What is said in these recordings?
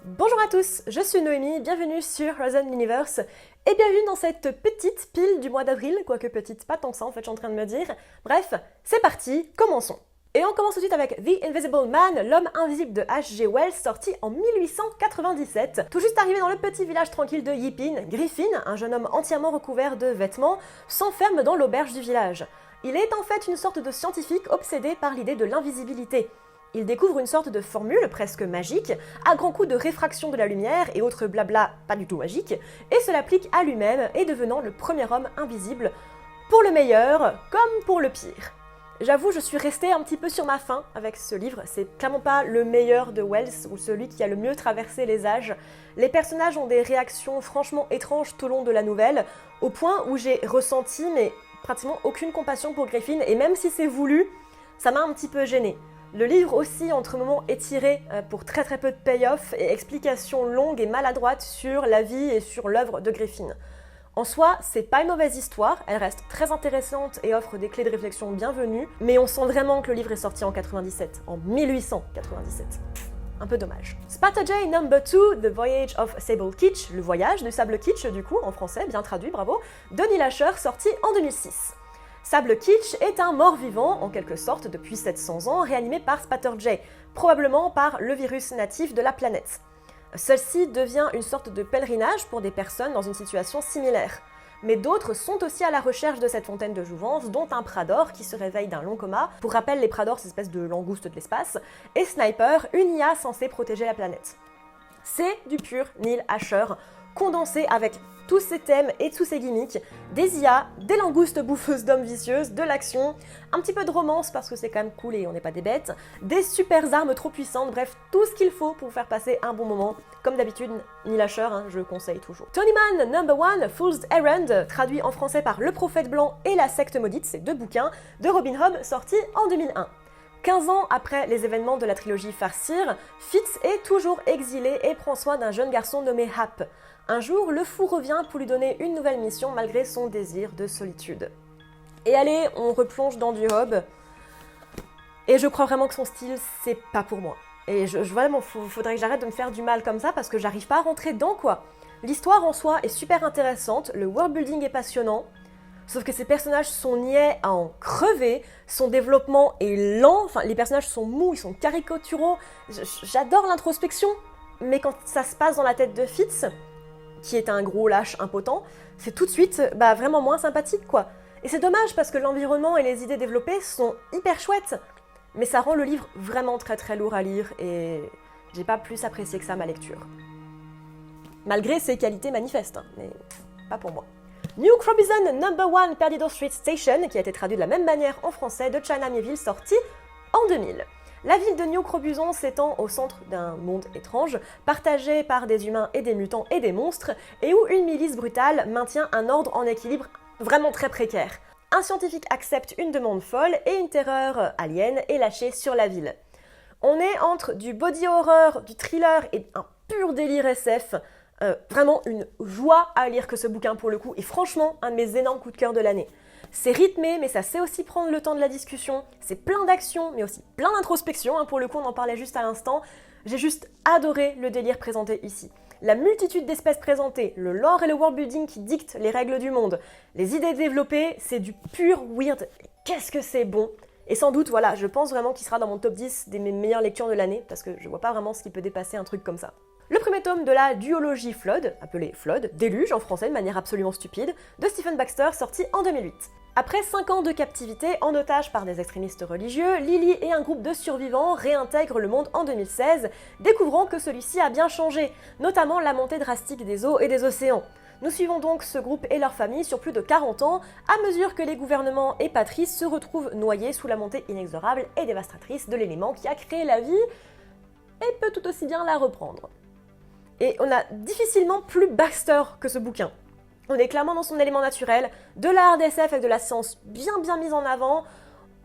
Bonjour à tous, je suis Noémie, bienvenue sur Horizon Universe et bienvenue dans cette petite pile du mois d'avril, quoique petite, pas tant que ça en fait, je suis en train de me dire. Bref, c'est parti, commençons. Et on commence tout de suite avec The Invisible Man, l'homme invisible de H.G. Wells, sorti en 1897. Tout juste arrivé dans le petit village tranquille de Yipin, Griffin, un jeune homme entièrement recouvert de vêtements, s'enferme dans l'auberge du village. Il est en fait une sorte de scientifique obsédé par l'idée de l'invisibilité. Il découvre une sorte de formule presque magique, à grands coups de réfraction de la lumière et autres blabla pas du tout magique, et se l'applique à lui-même et devenant le premier homme invisible, pour le meilleur comme pour le pire. J'avoue, je suis restée un petit peu sur ma faim avec ce livre, c'est clairement pas le meilleur de Wells ou celui qui a le mieux traversé les âges. Les personnages ont des réactions franchement étranges tout au long de la nouvelle, au point où j'ai ressenti mais pratiquement aucune compassion pour Griffin, et même si c'est voulu, ça m'a un petit peu gênée. Le livre aussi, entre moments étirés pour très peu de payoff et explications longues et maladroites sur la vie et sur l'œuvre de Griffin. En soi, c'est pas une mauvaise histoire, elle reste très intéressante et offre des clés de réflexion bienvenues, mais on sent vraiment que le livre est sorti en 97, en 1897. Un peu dommage. Sparta J No. 2, The Voyage of Sable Kitch, le voyage du sable kitsch du coup, en français, bien traduit, bravo, de Neil Asher, sorti en 2006. Sable Kitch est un mort-vivant, en quelque sorte, depuis 700 ans, réanimé par Sparta J, probablement par le virus natif de la planète. Celle-ci devient une sorte de pèlerinage pour des personnes dans une situation similaire. Mais d'autres sont aussi à la recherche de cette fontaine de jouvence, dont un Prador qui se réveille d'un long coma. Pour rappel, les Pradors, c'est une espèce de langouste de l'espace, et Sniper, une IA censée protéger la planète. C'est du pur Neil Asher, condensé avec tous ses thèmes et tous ses gimmicks, des IA, des langoustes bouffeuses d'hommes vicieuses, de l'action, un petit peu de romance parce que c'est quand même cool et on n'est pas des bêtes, des super armes trop puissantes, bref, tout ce qu'il faut pour vous faire passer un bon moment. Comme d'habitude, Neil Asher, je conseille toujours. Tonyman No. 1, Fool's Errand, traduit en français par Le Prophète Blanc et La Secte Maudite, c'est deux bouquins, de Robin Hobb, sortis en 2001. 15 ans après les événements de la trilogie Farseer, Fitz est toujours exilé et prend soin d'un jeune garçon nommé Hap. Un jour, le fou revient pour lui donner une nouvelle mission malgré son désir de solitude. Et allez, on replonge dans du Hobb. Et je crois vraiment que son style, c'est pas pour moi. Et vraiment, faudrait que j'arrête de me faire du mal comme ça parce que j'arrive pas à rentrer dedans, quoi. L'histoire en soi est super intéressante, le worldbuilding est passionnant, sauf que ces personnages sont niais à en crever, son développement est lent, enfin les personnages sont mous, ils sont caricaturaux. J'adore l'introspection, mais quand ça se passe dans la tête de Fitz, qui est un gros lâche impotent, c'est tout de suite vraiment moins sympathique quoi. Et c'est dommage parce que l'environnement et les idées développées sont hyper chouettes, mais ça rend le livre vraiment très lourd à lire et j'ai pas plus apprécié que ça ma lecture. Malgré ses qualités manifestes, mais pas pour moi. New Crobizon No. 1 Perdido Street Station, qui a été traduit de la même manière en français, de China Miéville, sorti en 2000. La ville de New Crobuzon s'étend au centre d'un monde étrange, partagé par des humains et des mutants et des monstres, et où une milice brutale maintient un ordre en équilibre vraiment très précaire. Un scientifique accepte une demande folle et une terreur alien est lâchée sur la ville. On est entre du body horror, du thriller et un pur délire SF. Vraiment une joie à lire que ce bouquin pour le coup, et franchement un de mes énormes coups de cœur de l'année. C'est rythmé, mais ça sait aussi prendre le temps de la discussion, c'est plein d'action, mais aussi plein d'introspection, pour le coup on en parlait juste à l'instant. J'ai juste adoré le délire présenté ici. La multitude d'espèces présentées, le lore et le worldbuilding qui dictent les règles du monde, les idées développées, c'est du pur weird, qu'est-ce que c'est bon. Et sans doute, voilà, je pense vraiment qu'il sera dans mon top 10 des mes meilleures lectures de l'année, parce que je vois pas vraiment ce qui peut dépasser un truc comme ça. Le premier tome de la duologie Flood, appelée Flood, Déluge en français de manière absolument stupide, de Stephen Baxter, sorti en 2008. Après 5 ans de captivité en otage par des extrémistes religieux, Lily et un groupe de survivants réintègrent le monde en 2016, découvrant que celui-ci a bien changé, notamment la montée drastique des eaux et des océans. Nous suivons donc ce groupe et leur famille sur plus de 40 ans, à mesure que les gouvernements et Patrice se retrouvent noyés sous la montée inexorable et dévastatrice de l'élément qui a créé la vie et peut tout aussi bien la reprendre. Et on a difficilement plus Baxter que ce bouquin. On est clairement dans son élément naturel, de la hard SF avec de la science bien mise en avant,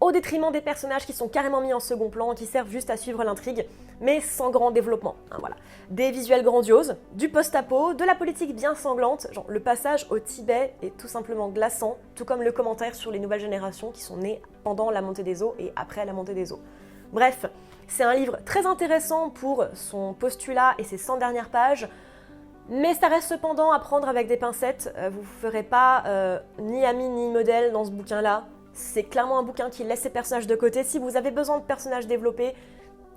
au détriment des personnages qui sont carrément mis en second plan, qui servent juste à suivre l'intrigue, mais sans grand développement. Voilà. Des visuels grandioses, du post-apo, de la politique bien sanglante, genre le passage au Tibet est tout simplement glaçant, tout comme le commentaire sur les nouvelles générations qui sont nées pendant la montée des eaux et après la montée des eaux. Bref, C'est un livre très intéressant pour son postulat et ses 100 dernières pages, mais ça reste cependant à prendre avec des pincettes. Vous ne ferez pas ni ami ni modèle dans ce bouquin-là. C'est clairement un bouquin qui laisse ses personnages de côté. Si vous avez besoin de personnages développés,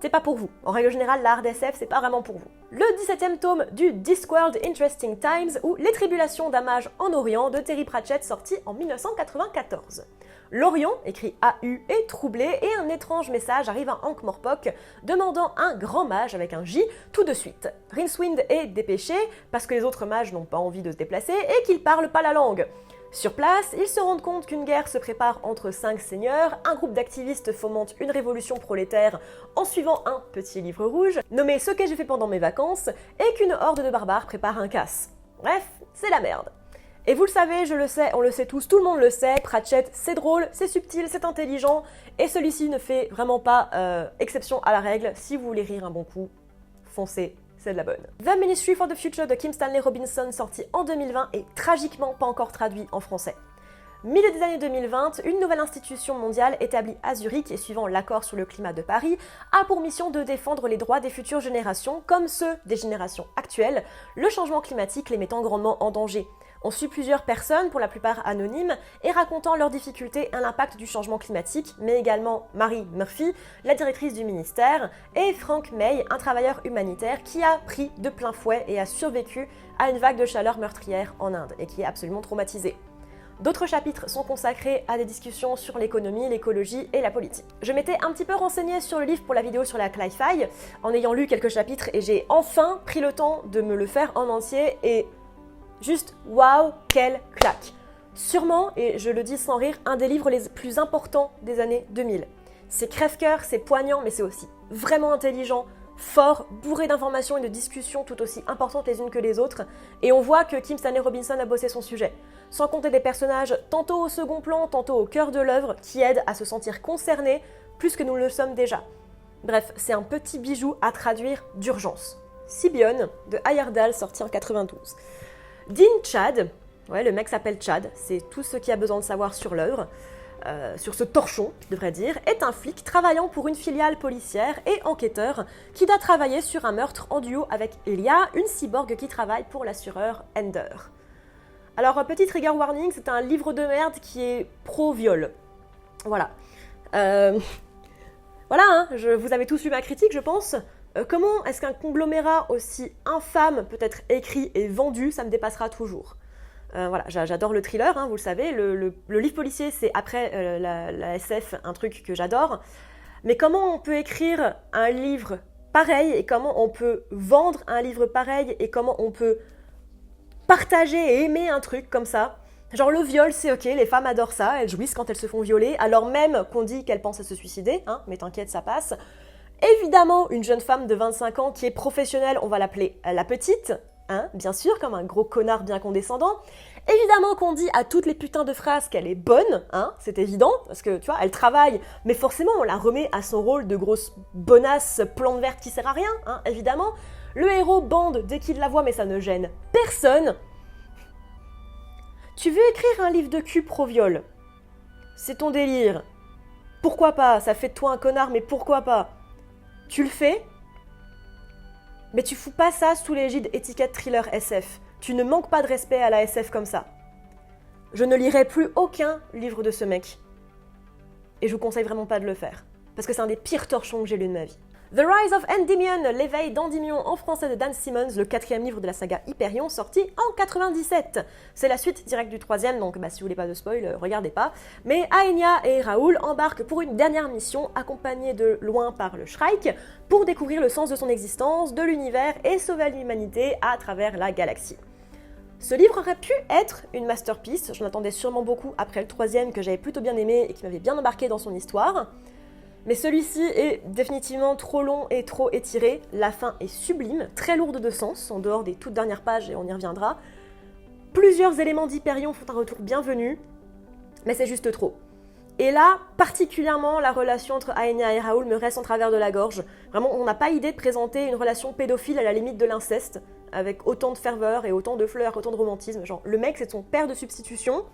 c'est pas pour vous. En règle générale, la hard SF, c'est pas vraiment pour vous. Le 17e tome du Discworld Interesting Times, ou Les Tribulations d'un mage en Orient de Terry Pratchett, sorti en 1994. L'Orient, écrit AU, est troublé et un étrange message arrive à Ankh-Morpork demandant un grand mage avec un J tout de suite. Rincewind est dépêché parce que les autres mages n'ont pas envie de se déplacer et qu'ils parlent pas la langue. Sur place, ils se rendent compte qu'une guerre se prépare entre 5 seigneurs, un groupe d'activistes fomente une révolution prolétaire en suivant un petit livre rouge nommé « Ce que j'ai fait pendant mes vacances » et qu'une horde de barbares prépare un casse. Bref, c'est la merde. Et vous le savez, je le sais, on le sait tous, tout le monde le sait, Pratchett, c'est drôle, c'est subtil, c'est intelligent, et celui-ci ne fait vraiment pas exception à la règle. Si vous voulez rire un bon coup, foncez, c'est de la bonne. The Ministry for the Future de Kim Stanley Robinson, sorti en 2020, est tragiquement pas encore traduit en français. Milieu des années 2020, une nouvelle institution mondiale établie à Zurich et suivant l'accord sur le climat de Paris a pour mission de défendre les droits des futures générations comme ceux des générations actuelles, le changement climatique les mettant grandement en danger. On suit plusieurs personnes, pour la plupart anonymes, et racontant leurs difficultés et l'impact du changement climatique, mais également Mary Murphy, la directrice du ministère, et Frank May, un travailleur humanitaire qui a pris de plein fouet et a survécu à une vague de chaleur meurtrière en Inde, et qui est absolument traumatisé. D'autres chapitres sont consacrés à des discussions sur l'économie, l'écologie et la politique. Je m'étais un petit peu renseignée sur le livre pour la vidéo sur la Cli-Fi, en ayant lu quelques chapitres, et j'ai enfin pris le temps de me le faire en entier, et juste, waouh, quelle claque! Sûrement, et je le dis sans rire, un des livres les plus importants des années 2000. C'est crève-cœur, c'est poignant, mais c'est aussi vraiment intelligent, fort, bourré d'informations et de discussions tout aussi importantes les unes que les autres, et on voit que Kim Stanley Robinson a bossé son sujet. Sans compter des personnages tantôt au second plan, tantôt au cœur de l'œuvre, qui aident à se sentir concernés plus que nous le sommes déjà. Bref, c'est un petit bijou à traduire d'urgence. Sibion, de Heyerdahl, sorti en 92. Dean Chad, ouais, le mec s'appelle Chad, c'est tout ce qu'il y a besoin de savoir sur l'œuvre, sur ce torchon, je devrais dire, est un flic travaillant pour une filiale policière et enquêteur qui doit travailler sur un meurtre en duo avec Elia, une cyborg qui travaille pour l'assureur Ender. Alors, petit trigger warning, c'est un livre de merde qui est pro-viol. Voilà. Voilà, hein, vous avez tous lu ma critique, je pense. Comment est-ce qu'un conglomérat aussi infâme peut être écrit et vendu, ça me dépassera toujours. Voilà, j'adore le thriller, hein, vous le savez, le livre policier c'est après la SF un truc que j'adore, mais comment on peut écrire un livre pareil et comment on peut vendre un livre pareil et comment on peut partager et aimer un truc comme ça. Genre le viol c'est ok, les femmes adorent ça, elles jouissent quand elles se font violer, alors même qu'on dit qu'elles pensent à se suicider, hein, mais t'inquiète ça passe. Évidemment, une jeune femme de 25 ans qui est professionnelle, on va l'appeler la petite, hein, bien sûr, comme un gros connard bien condescendant. Évidemment qu'on dit à toutes les putains de phrases qu'elle est bonne, hein, c'est évident, parce que, tu vois, elle travaille, mais forcément, on la remet à son rôle de grosse bonasse plante verte qui sert à rien, hein, évidemment. Le héros bande dès qu'il la voit, mais ça ne gêne personne. Tu veux écrire un livre de cul pro-viol? C'est ton délire. Pourquoi pas? Ça fait de toi un connard, mais pourquoi pas? Tu le fais, mais tu fous pas ça sous l'égide étiquette thriller SF. Tu ne manques pas de respect à la SF comme ça. Je ne lirai plus aucun livre de ce mec. Et je vous conseille vraiment pas de le faire. Parce que c'est un des pires torchons que j'ai lu de ma vie. The Rise of Endymion, l'éveil d'Endymion en français de Dan Simmons, le 4e livre de la saga Hyperion, sorti en 97. C'est la suite directe du 3e, donc si vous voulez pas de spoil, regardez pas. Mais Aenia et Raoul embarquent pour une dernière mission, accompagnés de loin par le Shrike, pour découvrir le sens de son existence, de l'univers et sauver l'humanité à travers la galaxie. Ce livre aurait pu être une masterpiece, j'en attendais sûrement beaucoup après le 3e que j'avais plutôt bien aimé et qui m'avait bien embarqué dans son histoire. Mais celui-ci est définitivement trop long et trop étiré, la fin est sublime, très lourde de sens, en dehors des toutes dernières pages et on y reviendra. Plusieurs éléments d'Hyperion font un retour bienvenu, mais c'est juste trop. Et là, particulièrement, la relation entre Aenia et Raoul me reste en travers de la gorge. Vraiment, on n'a pas idée de présenter une relation pédophile à la limite de l'inceste, avec autant de ferveur et autant de fleurs, autant de romantisme. Genre, le mec, c'est son père de substitution,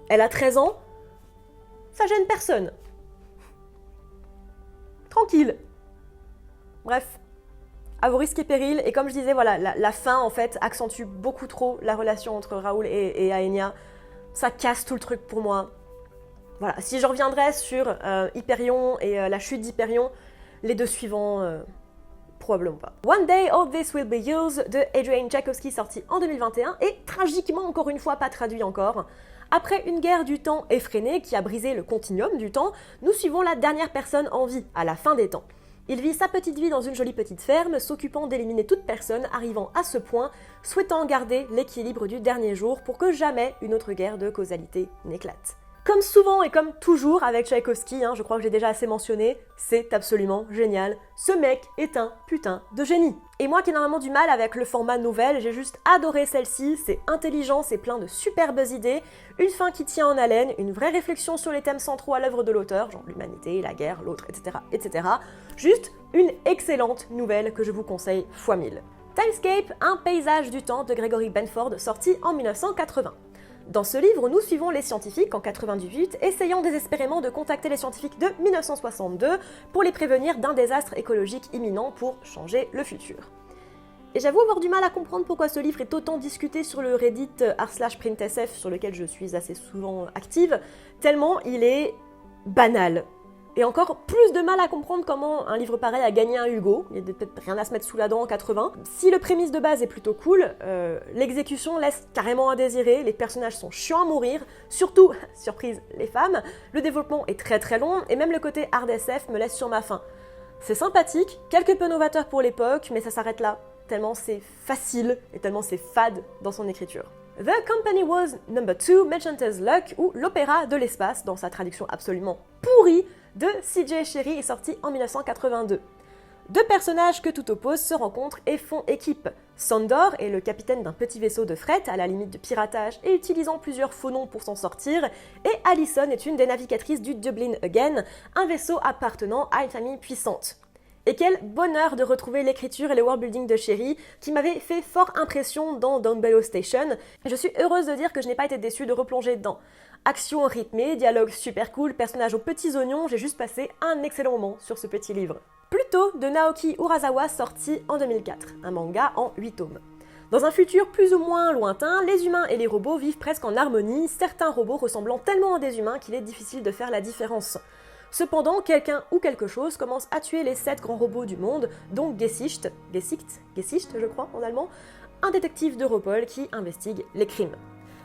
elle a 13 ans, ça gêne personne. Tranquille. Bref, à vos risques et périls. Et comme je disais, voilà, la fin en fait accentue beaucoup trop la relation entre Raoul et Aenia. Ça casse tout le truc pour moi. Voilà, si je reviendrai sur Hyperion et la chute d'Hyperion, les deux suivants, probablement pas. One Day All This Will Be Yours de Adrian Tchaikovsky, sorti en 2021 et tragiquement encore une fois pas traduit encore. Après une guerre du temps effrénée qui a brisé le continuum du temps, nous suivons la dernière personne en vie, à la fin des temps. Il vit sa petite vie dans une jolie petite ferme, s'occupant d'éliminer toute personne arrivant à ce point, souhaitant garder l'équilibre du dernier jour pour que jamais une autre guerre de causalité n'éclate. Comme souvent et comme toujours avec Tchaïkovsky, je crois que j'ai déjà assez mentionné, c'est absolument génial. Ce mec est un putain de génie. Et moi qui ai normalement du mal avec le format nouvelle, j'ai juste adoré celle-ci, c'est intelligent, c'est plein de superbes idées, une fin qui tient en haleine, une vraie réflexion sur les thèmes centraux à l'œuvre de l'auteur, genre l'humanité, la guerre, l'autre, etc., etc. Juste une excellente nouvelle que je vous conseille fois 1000. Timescape, un paysage du temps de Gregory Benford, sorti en 1980. Dans ce livre, nous suivons les scientifiques en 98, essayant désespérément de contacter les scientifiques de 1962 pour les prévenir d'un désastre écologique imminent pour changer le futur. Et j'avoue avoir du mal à comprendre pourquoi ce livre est autant discuté sur le Reddit r/printsf sur lequel je suis assez souvent active, tellement il est banal. Et encore plus de mal à comprendre comment un livre pareil a gagné un Hugo, il n'y a peut-être rien à se mettre sous la dent en 80. Si le prémisse de base est plutôt cool, l'exécution laisse carrément à désirer, les personnages sont chiants à mourir, surtout, surprise, les femmes, le développement est très très long, et même le côté hard SF me laisse sur ma faim. C'est sympathique, quelque peu novateur pour l'époque, mais ça s'arrête là, tellement c'est facile et tellement c'est fade dans son écriture. The Company Was Number 2, Enchanter's Luck, ou l'opéra de l'espace, dans sa traduction absolument pourrie, de C.J. Cherryh est sorti en 1982. Deux personnages que tout oppose se rencontrent et font équipe. Sandor est le capitaine d'un petit vaisseau de fret à la limite du piratage et utilisant plusieurs faux noms pour s'en sortir, et Allison est une des navigatrices du Dublin Again, un vaisseau appartenant à une famille puissante. Et quel bonheur de retrouver l'écriture et le worldbuilding de Cherryh qui m'avait fait fort impression dans Down Below Station. Je suis heureuse de dire que je n'ai pas été déçue de replonger dedans. Action rythmée, dialogue super cool, personnages aux petits oignons, j'ai juste passé un excellent moment sur ce petit livre. Pluto de Naoki Urasawa, sorti en 2004, un manga en 8 tomes. Dans un futur plus ou moins lointain, les humains et les robots vivent presque en harmonie, certains robots ressemblant tellement à des humains qu'il est difficile de faire la différence. Cependant, quelqu'un ou quelque chose commence à tuer les 7 grands robots du monde, dont Gesicht, je crois en allemand, un détective d'Europol qui investigue les crimes.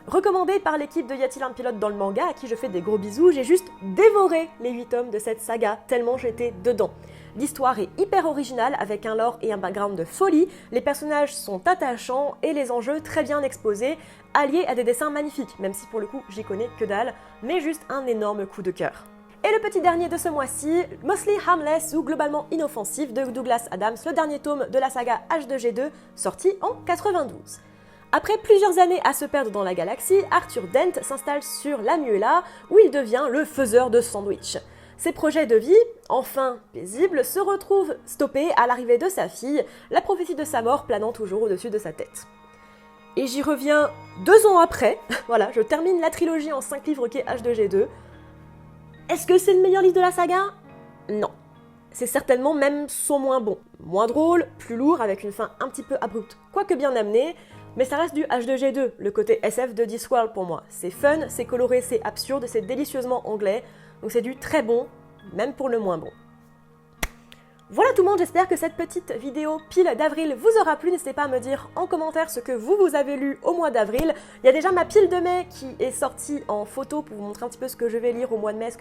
Recommandé par l'équipe de Y a-t-il un pilote dans le manga, à qui je fais des gros bisous, j'ai juste dévoré les 8 tomes de cette saga, tellement j'étais dedans. L'histoire est hyper originale, avec un lore et un background de folie, les personnages sont attachants et les enjeux très bien exposés, alliés à des dessins magnifiques, même si pour le coup j'y connais que dalle, mais juste un énorme coup de cœur. Et le petit dernier de ce mois-ci, Mostly Harmless ou Globalement Inoffensif de Douglas Adams, le dernier tome de la saga H2G2, sorti en 92. Après plusieurs années à se perdre dans la galaxie, Arthur Dent s'installe sur la Muela, où il devient le faiseur de sandwich. Ses projets de vie, enfin paisibles, se retrouvent stoppés à l'arrivée de sa fille, la prophétie de sa mort planant toujours au-dessus de sa tête. Et j'y reviens 2 ans après, voilà, je termine la trilogie en 5 livres qu'est H2G2. Est-ce que c'est le meilleur livre de la saga ? Non. C'est certainement même son moins bon. Moins drôle, plus lourd, avec une fin un petit peu abrupte, quoique bien amenée, mais ça reste du H2G2, le côté SF de Discworld pour moi. C'est fun, c'est coloré, c'est absurde, c'est délicieusement anglais, donc c'est du très bon, même pour le moins bon. Voilà tout le monde, j'espère que cette petite vidéo pile d'avril vous aura plu. N'hésitez pas à me dire en commentaire ce que vous avez lu au mois d'avril. Il y a déjà ma pile de mai qui est sortie en photo pour vous montrer un petit peu ce que je vais lire au mois de mai, ce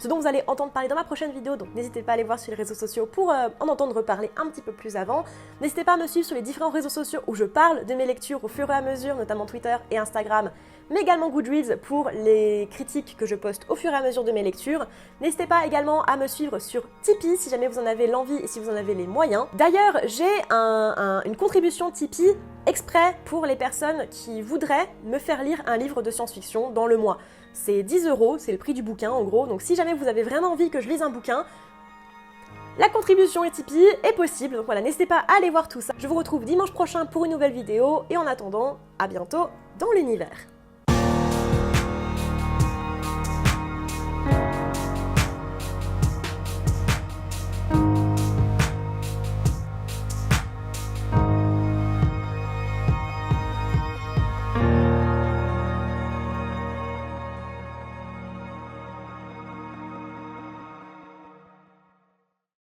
dont vous allez entendre parler dans ma prochaine vidéo. Donc n'hésitez pas à aller voir sur les réseaux sociaux pour en entendre parler un petit peu plus avant. N'hésitez pas à me suivre sur les différents réseaux sociaux où je parle de mes lectures au fur et à mesure, notamment Twitter et Instagram, mais également Goodreads pour les critiques que je poste au fur et à mesure de mes lectures. N'hésitez pas également à me suivre sur Tipeee si jamais vous en avez l'envie et si vous en avez les moyens. D'ailleurs, j'ai une contribution Tipeee exprès pour les personnes qui voudraient me faire lire un livre de science-fiction dans le mois. C'est 10 €, c'est le prix du bouquin en gros, donc si jamais vous avez vraiment envie que je lise un bouquin, la contribution et Tipeee est possible, donc voilà, n'hésitez pas à aller voir tout ça. Je vous retrouve dimanche prochain pour une nouvelle vidéo, et en attendant, à bientôt dans l'univers.